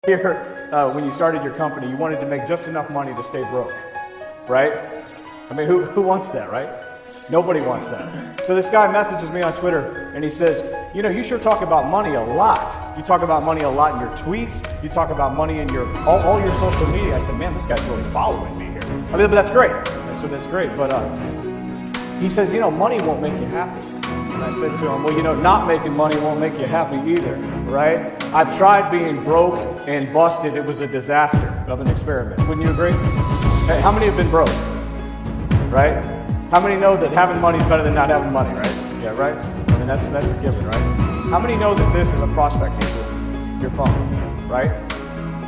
Here, when you started your company, you wanted to make just enough money to stay broke, right? I mean, who wants that, right? Nobody wants that. So this guy messages me on Twitter and he says, you know, you sure talk about money a lot. You talk about money a lot in your tweets. You talk about money in all your social media. I said, man, this guy's really following me here. I mean, but that's great. So that's great. But he says, you know, money won't make you happy. And I said to him, well, you know, not making money won't make you happy either, right? I've tried being broke and busted. It was a disaster of an experiment. Wouldn't you agree? Hey, how many have been broke, right? How many know that having money is better than not having money, right? Yeah, right? I mean, that's a given, right? How many know that this is a prospecting tool, your phone, right?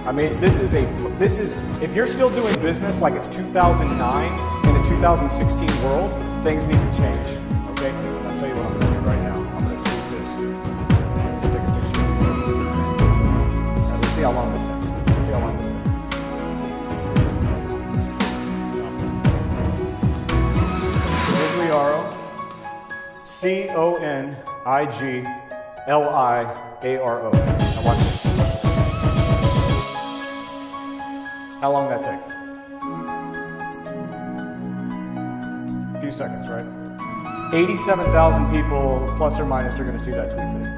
I mean, this is, if you're still doing business like it's 2009 in a 2016 world, things need to change, okay? I'll tell you what I'm going to do right now. I'm going to tweet this. Take a picture. Now, let's see how long this takes. Let's see how long this takes. Congliaro. Now watch this. How long did that take? A few seconds, right? 87,000 people, plus or minus, are going to see that tweet today.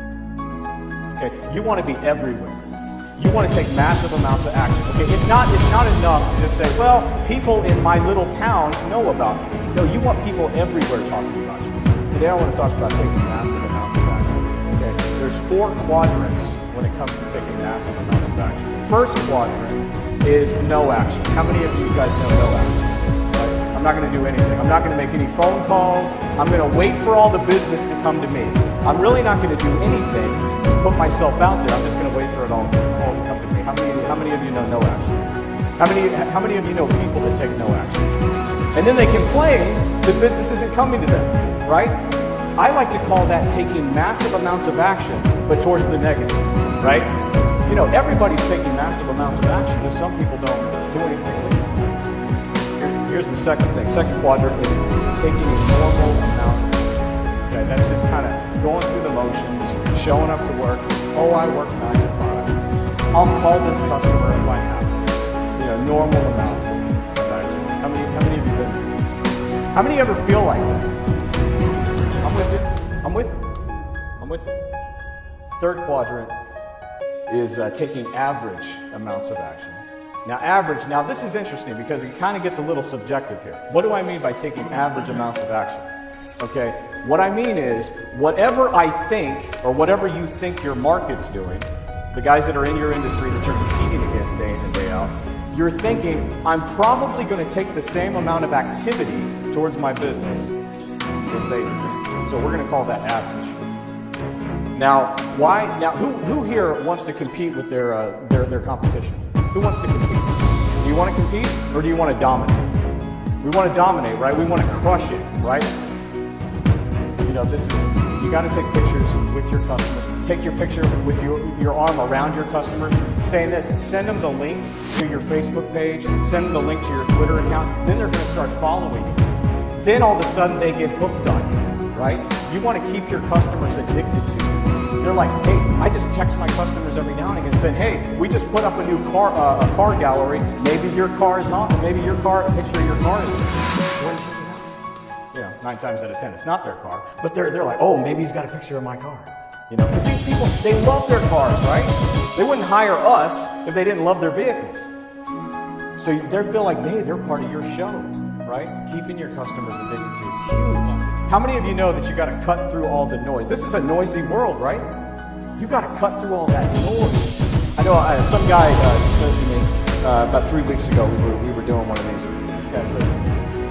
Okay, you want to be everywhere. You want to take massive amounts of action. Okay, it's not enough to just say, well, people in my little town know about me. No, you want people everywhere talking about you. Today I want to talk about taking massive amounts of action. Okay, there's 4 quadrants when it comes to taking massive amounts of action. The first quadrant is no action. How many of you guys know no action? Right? I'm not going to do anything. I'm not going to make any phone calls. I'm going to wait for all the business to come to me. I'm really not going to do anything to put myself out there. I'm just going to wait for it all to come to me. How many of you know no action? How many of you know people that take no action? And then they complain that business isn't coming to them, right? I like to call that taking massive amounts of action, but towards the negative, right? You know, everybody's taking massive amounts of action, but some people don't do anything with it. Here's the second thing. Second quadrant is taking a normal amount of action. Okay, that's just kind of going through the motions, showing up to work. Oh, I work 9 to 5. I'll call this customer if I have to. You know, normal amounts of action. How many of you been through? How many ever feel like that? I'm with it. I'm with it. I'm with it. Third quadrant is taking average amounts of action. Now this is interesting because it kind of gets a little subjective here. What do I mean by taking average amounts of action? Okay, what I mean is whatever I think or whatever you think your market's doing, the guys that are in your industry that you're competing against day in and day out, you're thinking, I'm probably going to take the same amount of activity towards my business as they do. So we're going to call that average. Now, why? Now, who here wants to compete with their competition? Who wants to compete? Do you want to compete or do you want to dominate? We want to dominate, right? We want to crush it, right? You know, you got to take pictures with your customers. Take your picture with your arm around your customer, saying this. Send them the link to your Facebook page. Send them the link to your Twitter account. Then they're going to start following you. Then all of a sudden they get hooked on you, right? You want to keep your customers addicted to you. They're like, hey, I just text my customers every now and again saying, hey, we just put up a new car gallery. Maybe your car is on. Maybe a picture of your car is there. You know, 9 times out of 10, it's not their car. But they're like, oh, maybe he's got a picture of my car. You know, because these people, they love their cars, right? They wouldn't hire us if they didn't love their vehicles. So they feel like, hey, they're part of your show, right? Keeping your customers addicted to it's huge. How many of you know that you got to cut through all the noise? This is a noisy world, right? You got to cut through all that noise. I know some guy says to me about 3 weeks ago, we were doing one of these. This guy says to me,